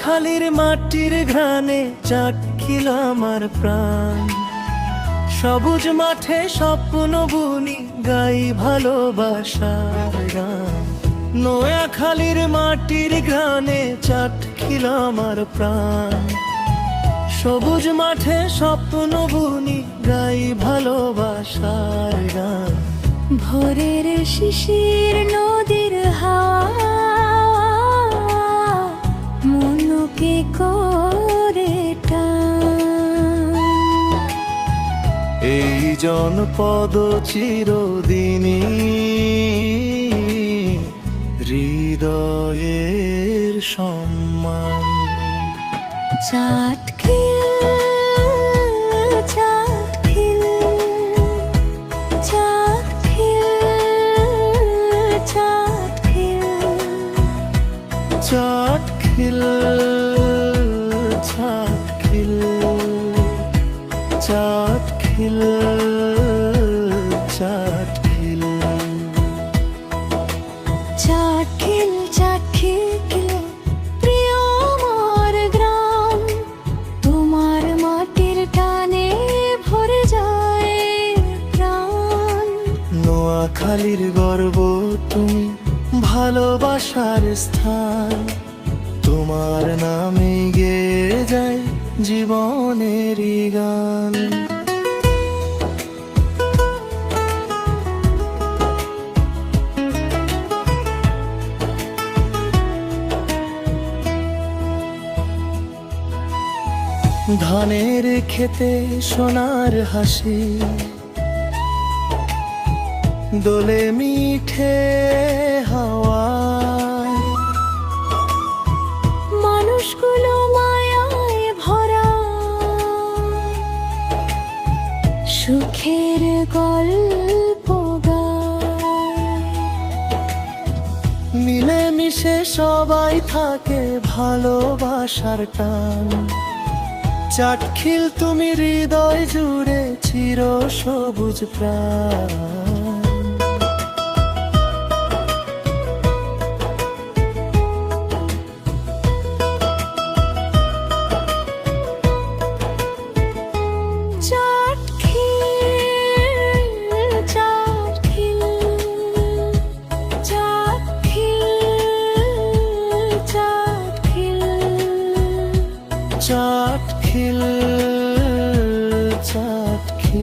নোয়াখালীর মাটির ঘ্রাণে চাটখিল আমার প্রাণ। সবুজ মাঠে স্বপ্ন বুনি গাই ভালোবাসার গান। নোয়াখালীর মাটির ঘ্রাণে চাটখিল আমার প্রাণ। সবুজ মাঠে স্বপ্ন বুনি গাই ভালোবাসার গান। ভোরের শিশির নদীর হাওয়া মনকে করে টান। এই জনপদ চিরদিনই হৃদয়ের সম্মান। চাটখিল চাটখিল চাটখিল চাটখিল চাটখিল চাটখিল চাটখিল চাটখিল চাটখিল প্রিয় আমার গ্রাম। তোমার মাটির টানে ভরে যায় প্রাণ। নোয়াখালীর গর্ব তুমি, ভালোবাসার স্থান। তোমার নামে গেয়ে যায় জীবনের গান। ধানের খেতে সোনার হাসি দোলে মিঠে হাওয়া। মানুষগুলো মায়ায় ভরা সুখের গল্প গায়। মিলেমিশে সবাই থাকে ভালোবাসার টান। চাটখিল তুমি হৃদয় জুড়ে চির সবুজ প্রাণ।